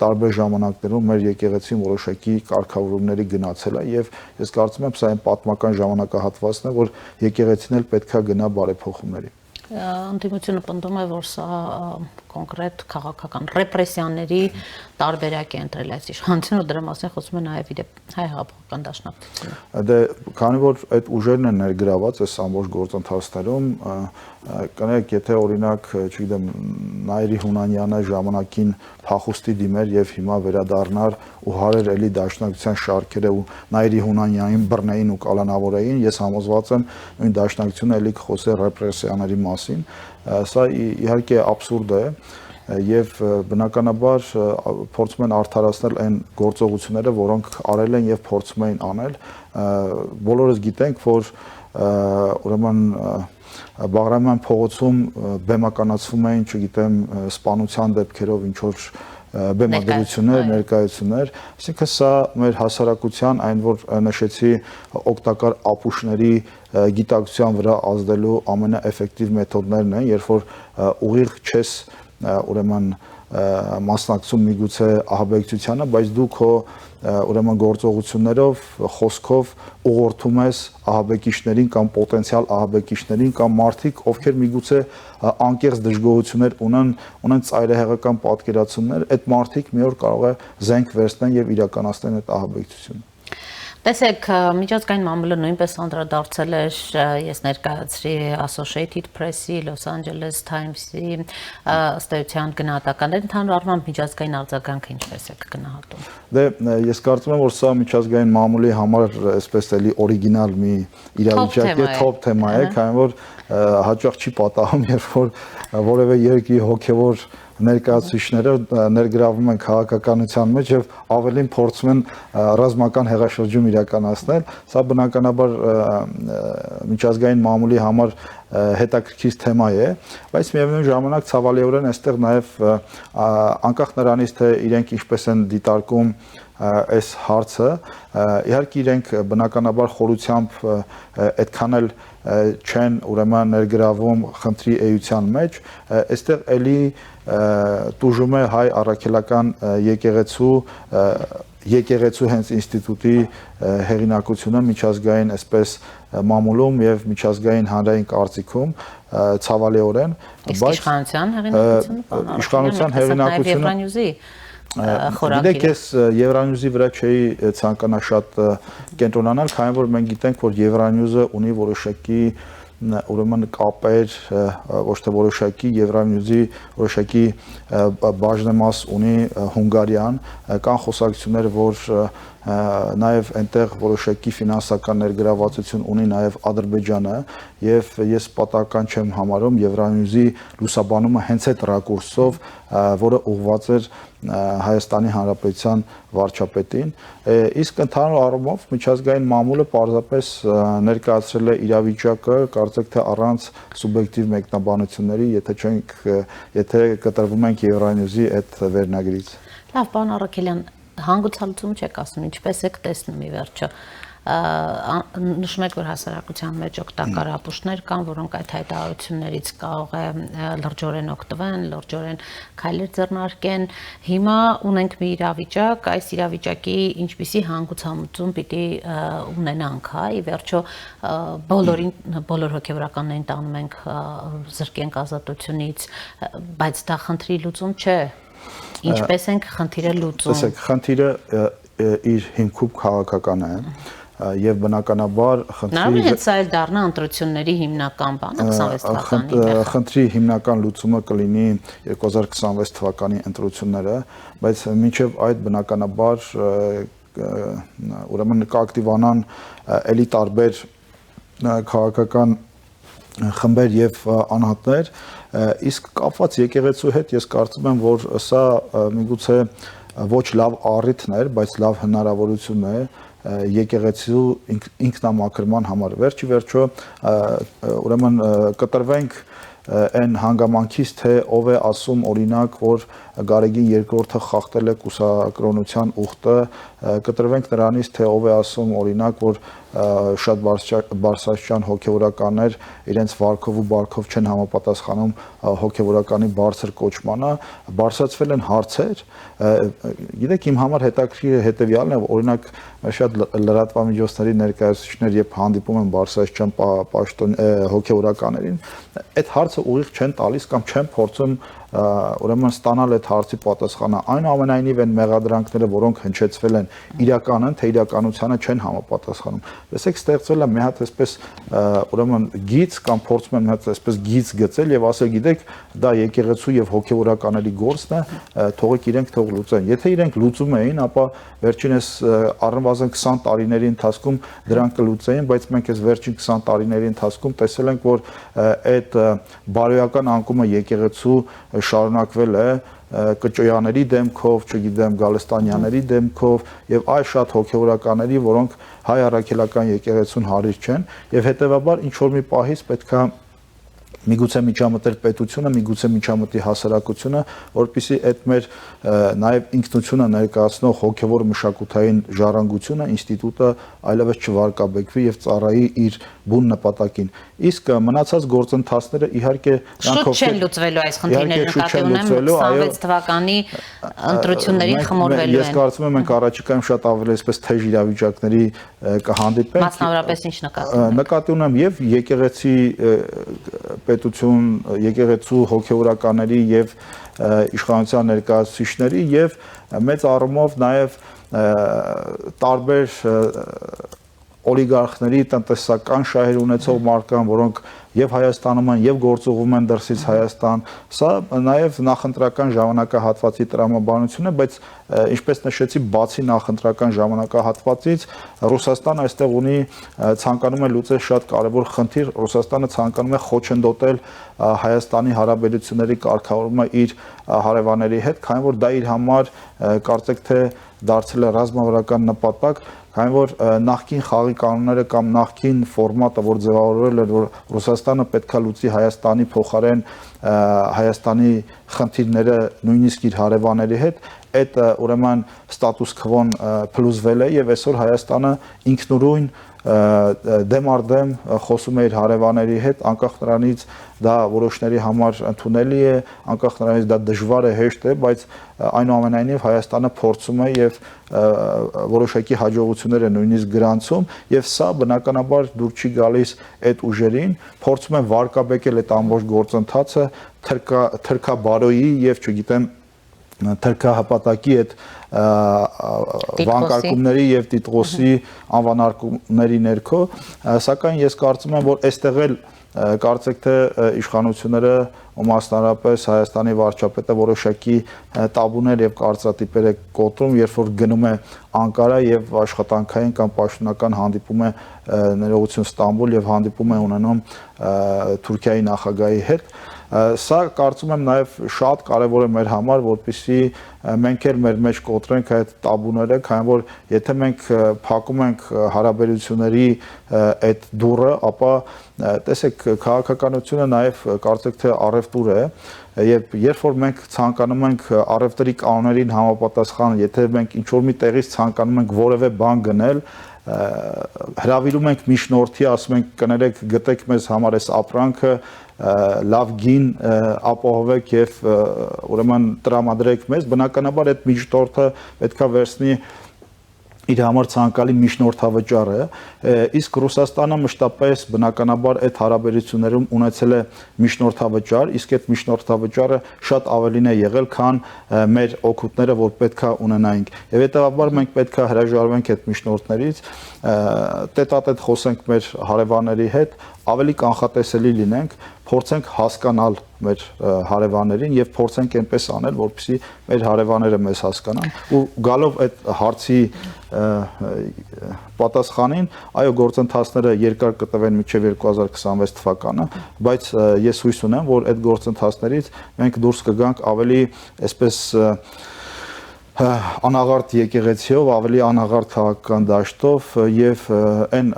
Speaker 3: տարբեր ժամանակներում մեր եկեղեցին որոշակի կարգավորումների գնացել է եւ ես կարծում եմ սա այն պատմական ժամանակահատվածն է, որ եկեղեցին էլ պետքա գնա բարեփոխումների։
Speaker 2: Ընդդիմությունը պնդում է, որ սա կոնկրետ քաղաքական ռեպրեսիաների տարբերակ է ընտրել այս իշխանությունը, դրա մասին խոսում է նաև իդեպ հայ հեղափոխական դաշնակցությունը։
Speaker 3: Դե քանի որ այդ ուժերն են ներգրաված այս ամբողջ գործընթացներում, կներեք, եթե օրինակ, չգիտեմ, Նայիրի Հունանյանը ժամանակին փախուստի դիմեր եւ հիմա վերադառնար ու հարեր էլի դաշնակցության շարքերը ու Նայիրի Հունանյանին բռնեին ու կալանավորեին, ես համոզված եմ նույն դաշնակցությունը էլի կխոսի ռեպրեսիաների մասին։ Սա իհարկե աբսուրդ է եւ բնականաբար փորձում են արդարացնել այն գործողությունները, որոնք արել են եւ փորձում էին անել։ Բոլորս գիտենք, որ ուրեմն Բաղրամյան փողոցում բեմականացվում էին, չգիտեմ, սպանության դեպքերով ինչ որ բեմադրություններ, ներկայացումներ, այսինքն սա մեր հասարակության այն որ նշեցի օգտակար ապուշների գիտակցության վրա ազդելու ամենաէֆեկտիվ մեթոդներն են, երբ որ ուղիղ չես ուրեմն մասնակցում միգուցե ահաբեկչությանը, բայց դու քո ուրեմն գործողություններով, խոսքով ուղղորդում ես ահաբեկիչներին կամ պոտենցիալ ահաբեկիչներին կամ մարդիկ, ովքեր միգուցե անկեղծ դժգոհություններ ունեն ծայրահեղական պատկերացումներ, այդ մարդիկ մի օր կարող է զենք վերցնեն եւ իրականացնեն այդ ըհաբեկչությունը։
Speaker 2: Տեսեք, միջազգային մամուլը նույնպես անդրադարձել էր, ես ներկայացրի Associated Press-ի, Los Angeles Times-ի ըստ էության գնահատականներ, ընդհանուր առմամբ միջազգային արձագանքը ինչպես եք գնահատում։
Speaker 3: Դե ես կարծում եմ, որ սա միջազգային մամուլի համար այսպես էլի օրիգինալ մի իրավիճակ է, top թեմա է, քանի որ հաճախ չի պատահում, երբ որ որևէ երկրի հոգևոր ներկայացուցիչները ներգրավում են քաղաքականության մեջ եւ ավելին փորձում են ռազմական հեղաշրջում իրականացնել, սա բնականաբար միջազգային մամուլի համար հետաքրքիր թեմա է, բայց միևնույն ժամանակ ցավալիորեն այստեղ նաեւ անկախ նրանից թե իրենք ինչպես են դիտարկում այս հարցը, իհարկե իրենք բնականաբար խորությամբ այդքան էլ չեն ուրեմն ներգրավում խնդրի էության մեջ, այստեղ էլի տուժում է հայ առաքելական եկեղեցու հենց ինստիտուտի հեղինակությունը միջազգային այսպես մամուլում եւ միջազգային հանրային կարծիքում ցավալիորեն,
Speaker 2: բայց
Speaker 3: իշխանության հեղինակությունը Գիտեք, ես Եվրանյուզի վրա չէի ցանկանա շատ կենտրոնանալ, քանի որ մենք գիտենք, որ Եվրանյուզը ունի որոշակի ուրեմն կապեր, ոչ թե որոշակի Եվրանյուզի որոշակի բաժնեմաս ունի Հունգարիան, կան խոսակցություններ, որ նաև այնտեղ որոշակի ֆինանսական ներգրավվածություն ունի նաև Ադրբեջանը եւ ես պատահական չեմ համարում Եվրանյուզի լուսաբանումը հենց այդ ռակուրսով, որը ուղղված էր Հայաստանի Հանրապետության վարչապետին, իսկ ընդհանուր առումով միջազգային մամուլը պարզապես ներկայացրել է իրավիճակը, կարծեք թե առանց սուբյեկտիվ մեկնաբանությունների, եթե կտրվում ենք Եվրանյուզի այդ վերնագրից։
Speaker 2: Լավ, պարոն Առաքելյան, հանգուցալուծում չեք ասում, ինչպես եք տեսնում ի վերջո։ Նշում եք, որ հասարակության մեջ օգտակար ապուշներ կան, որոնք այդ հայտարարություններից կարող է լրջորեն օգտվեն, լրջորեն քայլեր ձեռնարկեն։ Հիմա ունենք մի իրավիճակ, այս իրավիճակի ինչպիսի հանգուցալուծում պիտի ունենանք, հա, ի վերջո բոլոր հոգևորականներին տանում ենք զրկենք ազատությունից, բայց դա խնդրի լուծում չէ։ Ինչպես ենք խնդիրը լուծում։
Speaker 3: Տեսեք, խնդիրը իր հիմքում քաղաքական է եւ բնականաբար
Speaker 2: խնդրի հետ սա էլ դառնա ընտրությունների հիմնական բանը 26 թվականի
Speaker 3: խնդրի հիմնական լուծումը կլինի 2026 թվականի ընտրությունները, բայց մինչեւ այդ բնականաբար ուրեմն կակտիվանան էլի տարբեր քաղաքական խմբեր եւ անհատներ, իսկ կապված եկեղեցու հետ ես կարծում եմ, որ սա միգուցե ոչ լավ առիթն էր, բայց լավ հնարավորություն է եկեղեցու ինքնամաքրման համար։ Վերջի վերջո ուրեմն կտրվենք այն հանգամանքից, թե ով է ասում օրինակ, որ Գարեգին երկրորդը խախտել է կուսակրոնության ուխտը, կտրվենք նրանից, թե ով է ասում օրինակ, որ շատ բարձրաստիճան հոգևորականներ իրենց վարքով ու բարքով չեն համապատասխանում հոգևորականի բարձր կոչմանը, բարձրացվել են հարցեր, գիտեք իմ համար հետաքրքիր հետևյալն է, օրինակ շատ լրատվամիջոցների ներկայացուցիչներ երբ հանդիպում են բարձրաստիճան հոգևորականներին, այդ հարցը ուղիղ չեն տալիս կամ չեն փորձում ուրեմն ստանալ այդ հարցի պատասխանը, այնուամենայնիվ այն մեղադրանքները, որոնք հնչեցվել են, իրական են, թե իրականությանը չեն համապատասխանում։ Տեսեք, ստեղծվել է մի հատ այսպես ուրեմն գիծ կամ փորձում են մի հատ այսպես գիծ գծել եւ ասել, գիտեք, դա եկեղեցու եւ հոգեվորականների գործն է, թողեք իրենք թող լուծեն։ Եթե իրենք լուծում էին, ապա վերջինս առնվազն 20 տարիների ընթացքում դրանք կլուծեին, բայց մենք այս վերջին 20 տարիների ընթացքում տեսել ենք, որ այդ բարոյական անկումը եկեղեցու շարունակվել է Կճոյանների դեմքով, չգիտեմ, Գալստանյանների դեմքով եւ այլ շատ հոգեվորականների, որոնք հայ առաքելական եկեղեցուն հարիր չեն եւ հետեւաբար ինչ որ մի պահից պետքա միգուցե միջամտել պետությունը, միգուցե միջամտի հասարակությունը, որպեսզի այդ մեր նաև ինքնությունը ներկայացնող հոգևոր մշակութային ժառանգությունը ինստիտուտը այլևս չվարկաբեկվի եւ ծառայի իր բուն նպատակին։ Իսկ մնացած գործընթացները իհարկե
Speaker 2: շուտ չեն լուծվելու այս խնդիրները, նկատի ունեմ 26 թվականի ընտրություններին խմորվելու են։
Speaker 3: Ես կարծում եմ մենք առաջիկայում շատ ավելի այսպես թեժ իրավիճակների կհանդիպենք։
Speaker 2: Մասնավորապես ինչ նկատի ունեմ։
Speaker 3: Նկատի ունեմ եւ եկեղեցի պետություն, եկեղեցու հոգևորականների եւ իշխանության ներկայացուցիչների եւ մեծ առումով նաեւ տարբեր օլիգարխների տնտեսական շահեր ունեցող մարդկանց, որոնք եւ Հայաստանում են եւ գործողում են դրսից Հայաստան, սա նաեւ նախընտրական ժամանակահատվածի տրամաբանություն է, բայց ինչպես նշեցի, բացի նախընտրական ժամանակահատվածից Ռուսաստանը այստեղ ունի ցանկանում է լուծել շատ կարեւոր խնդիր, Ռուսաստանը ցանկանում է խոչընդոտել Հայաստանի հարաբերությունների կարգավորումը իր հարևանների հետ, քանի որ դա իր համար կարծեք թե դարձել է ռազմավարական նպատակ, քանի որ նախկին խաղի կանոնները կամ նախկին ֆորմատը, որ ձևավորվել էր, որ Ռուսաստանը պետքա լուծի Հայաստանի փոխարեն Հայաստանի խնդիրները նույնիսկ իր հարևանների հետ, այդ ուրեմն ստատուս քվոն փլուզվել է եւ այսօր Հայաստանը ինքնուրույն դեմ առ դեմ խոսում է իր հարևանների հետ, անկախ նրանից դա որոշների համար ընդունելի է, անկախ նրանից դա դժվար է, հեշտ է, բայց այնուամենայնիվ Հայաստանը փորձում է եւ որոշակի հաջողություններ է նույնիսկ գրանցում եւ սա բնականաբար դուր չի գալիս այդ ուժերին, փորձում են վարկաբեկել այդ ամբողջ գործընթացը թրքաբարոյի եւ չգիտեմ թրքահպատակի այդ վանկարկումների եւ տիտղոսի անվանարկումների ներքո, սակայն ես կարծում եմ, որ այստեղ էլ կարծեք թե իշխանությունները ու մասնարարապես Հայաստանի վարչապետը որոշակի տաբուներ եւ կարծրատիպեր է կոտրում, երբ որ գնում է Անկարա եւ աշխատանքային կամ պաշտոնական հանդիպում է ներողություն Ստամբուլ եւ հանդիպում է ունենում Թուրքիայի նախագահի հետ։ Սա կարծում եմ նաև շատ կարևոր է մեր համար, որպեսզի մենք էլ մեր մեջ կոտրենք այդ տաբուները, քանի որ եթե մենք փակում ենք հարաբերությունների այդ դուռը, ապա տեսեք քաղաքականությունը նաև կարծեք թե առևտուր է, եւ երբ որ մենք ցանկանում ենք առևտրի կանոններին համապատասխան, եթե մենք ինչ որ մի տեղից ցանկանում ենք որևէ բան գնել, հրավիրում ենք միջնորդի, ասում ենք կներեք, գտեք մեզ համար այս ապրանքը, լավ գին ապահովեք եւ ուրեմն տրամադրեք մեզ, բնականաբար այդ միջնորդը պետքա վերցնի իր համար ցանկալի միջնորդավճար է, իսկ Ռուսաստանը մշտապես բնականաբար այդ հարաբերություններում ունեցել է միջնորդավճար, իսկ այդ միջնորդավճարը շատ ավելին է եղել, քան մեր օգուտները, որ պետքա ունենայինք։ Եվ հետեւաբար մենք պետքա հրաժարվենք այդ միջնորդներից, տետատետ խոսենք մեր հարևանների հետ, ավելի կանխատեսելի լինենք, փորձենք հասկանալ մեր հարևաններին եւ փորձենք այնպես անել, որպեսզի մեր հարևանները մեզ հասկանան ու գալով այդ հարցի պատասխանին, այո, գործընթացները երկար կտվեն մինչև 2026 թվականը, բայց ես հույս ունեմ, որ այդ գործընթացներից մենք դուրս կգանք ավելի այսպես անաղարտ եկեղեցիով, ավելի անաղարտ քաղաքական դաշտով եւ այն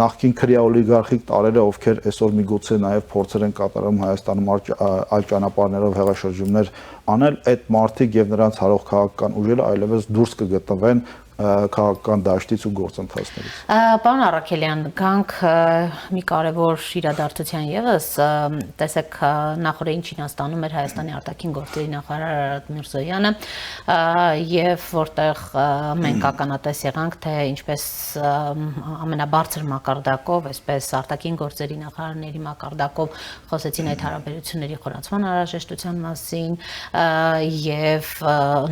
Speaker 3: նախկին քրեա օլիգարխիկ տարերը, ովքեր այսօր միգուցե նաեւ փորձեր են կատարում Հայաստանում այլ ճանապարհներով հեղաշրջումներ անել, այդ մարդիկ եւ նրանց հարող քաղաքական ուժերը այլևս դուրս կգտնվեն քաղաքական դաշտից ու գործընթացներից։
Speaker 2: Պարոն Առաքելյան, գանք մի կարևոր իրադարձության եւս, տեսեք նախորդին Չինաստանում էր Հայաստանի արտաքին գործերի նախարար Արարատ Միրզոյանը, եւ որտեղ մենք ականատես եղանք, թե ինչպես ամենաբարձր մակարդակով, այսպես արտաքին գործերի նախարարների մակարդակով խոսեցին այդ հարաբերությունների խորացման անհրաժեշտության մասին եւ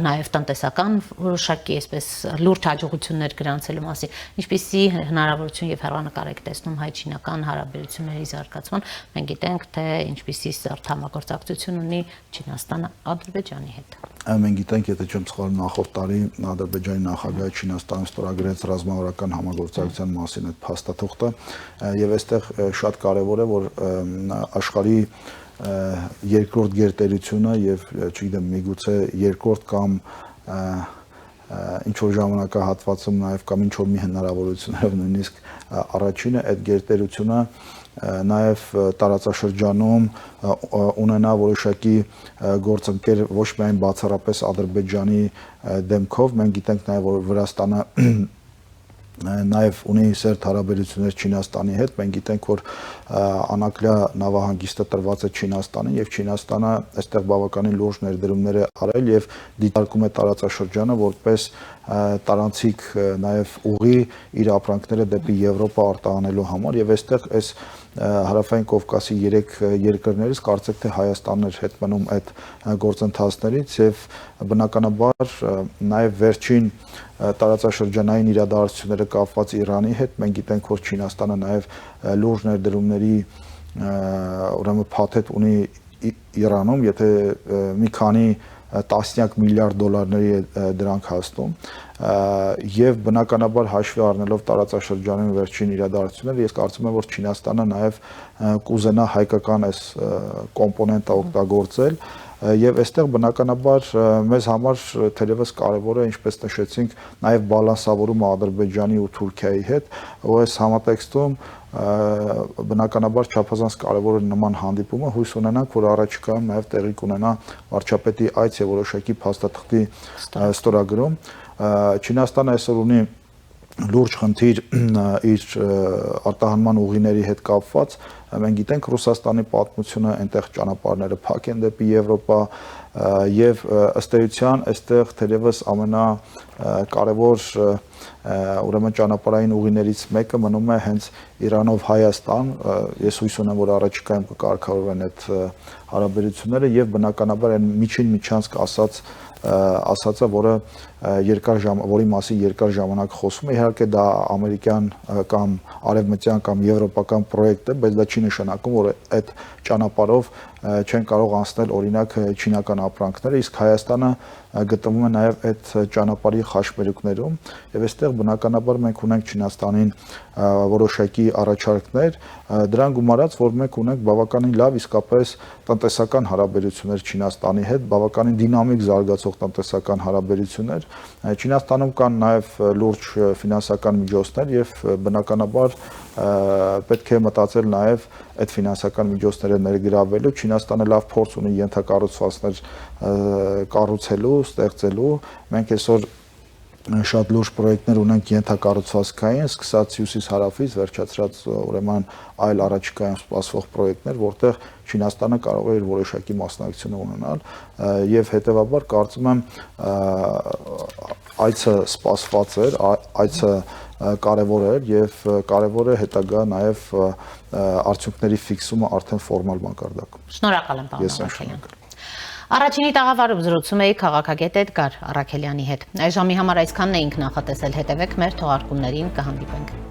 Speaker 2: նաեւ տնտեսական որոշակի այսպես լուրջ հաջողություններ գրանցելու մասին, ինչպիսի հնարավորություն եւ հեռանկար եք տեսնում հայ-չինական հարաբերությունների զարգացման, մենք գիտենք, թե ինչպիսի սերտ համագործակցություն ունի Չինաստանը Ադրբեջանի հետ։
Speaker 3: Մենք գիտենք, եթե չեմ սխալվում, նախորդ տարի Ադրբեջանի նախագահը Չինաստանում ստորագրեց ռազմավարական համագործակցության մասին այդ փաստաթուղթը եւ այստեղ շատ կարեւոր է, որ աշխարհի երկրորդ գերտերությունը եւ չգիտեմ, միգուցե երկրորդ կամ ինչ որ ժամանակահատվածում նաև կամ ինչ որ մի հնարավորություններով նույնիսկ առաջինը այդ գերտերությունը նաև տարածաշրջանում ունենա որոշակի գործընկեր ոչ միայն բացառապես Ադրբեջանի դեմքով, մենք գիտենք նաև որ Վրաստանը նաև ունի սերտ հարաբերություններ Չինաստանի հետ, մենք գիտենք որ Անակլիա նավահանգիստը տրված է Չինաստանին եւ Չինաստանը այստեղ բավականին լուրջ ներդրումներ է արել եւ դիտարկում է տարածաշրջանը որպես տարանցիկ նաև ուղի իր ապրանքները դեպի Եվրոպա արտահանելու համար եւ այստեղ այս Հարավային Կովկասի 3 երկրներից կարծեք թե Հայաստանն էր հետ մնում այդ գործընթացներից եւ բնականաբար նաև վերջին տարածաշրջանային իրադարձությունները կապված Իրանի հետ մենք գիտենք որ Չինաստանը նաև լուրջ ներդրումների ուրեմն փաթեթ ունի Իրանում եթե մի քանի տասնյակ միլիարդ դոլարների դրանք հասնում եւ բնականաբար հաշվի առնելով տարածաշրջանում վերջին իրադարձությունները ես կարծում եմ որ Չինաստանը նաև կուզենա հայկական այս կոմպոնենտը օգտագործել եւ այստեղ բնականաբար մեզ համար թերևս կարեւոր է ինչպես նշեցինք նաև բալանսավորումը Ադրբեջանի ու Թուրքիայի հետ ու այս համատեքստում բնականաբար չափազանց կարևոր է նման հանդիպումը հույս ունենանք որ առաջիկայում նաև տեղի կունենա վարչապետի այց եւ որոշակի փաստաթղթի ստորագրում Չինաստանը այսօր ունի լուրջ խնդիր իր արտահանման ուղիների հետ կապված մենք գիտենք Ռուսաստանի պատմությունը այնտեղ ճանապարհները փակ են դեպի Եվրոպա եւ ըստ էության այստեղ թերևս ամենակարևոր ուրեմն ճանապարհային ուղիներից մեկը մնում է հենց Իրանով Հայաստան ես հույս ունեմ որ առաջիկայում կկարգավորվեն այդ հարաբերությունները եւ բնականաբար այն միջին միջանցք ասածը որը որի մասին երկար ժամանակ խոսում է իհարկե դա ամերիկյան կամ արևմտյան կամ եվրոպական պրոյեկտ է բայց դա չի նշանակում որ այդ ճանապարհով չեն կարող անցնել օրինակ չինական ապրանքները իսկ Հայաստանը գտնվում է նաև այդ ճանապարհի խաչմերուկներում եւ այստեղ բնականաբար մենք ունենք Չինաստանին որոշակի առաջարկներ դրան գումարած որ մենք ունենք բավականին լավ իսկապես տնտեսական հարաբերություններ Չինաստանի հետ բավականին դինամիկ զարգացող տնտեսական հարաբերություններ Չինաստանում կան նաև լուրջ ֆինանսական միջոցներ եւ բնականաբար պետք է մտածել նաև այդ ֆինանսական միջոցները ներգրավելու Չինաստանը լավ փորձ ունի ենթակառուցվածքներ կառուցելու, ստեղծելու մենք այսօր շատ լուրջ պրոյեկտներ ունենք ենթակառուցվածքային, սկսած հյուսիս հարավից վերջացրած ուրեմն այլ առաջիկայում սպասվող պրոյեկտներ, որտեղ Չինաստանը կարող է իր որոշակի մասնակցություն ունենալ եւ հետեւաբար կարծում եմ այցը սպասված էր, այցը կարևոր էր եւ կարևոր է հետագա նաեւ արդյունքների ֆիքսումը արդեն ֆորմալ մակարդակում։
Speaker 2: Շնորհակալ եմ պարոն Արաքելյան։ Առաջինի տաղավարում զրուցում էի քաղաքագետ Էդգար Արաքելյանի հետ։ Այս ժամի համար այսքանն էինք նախատեսել, հետևեք մեր թողարկումներին, կհանդիպենք։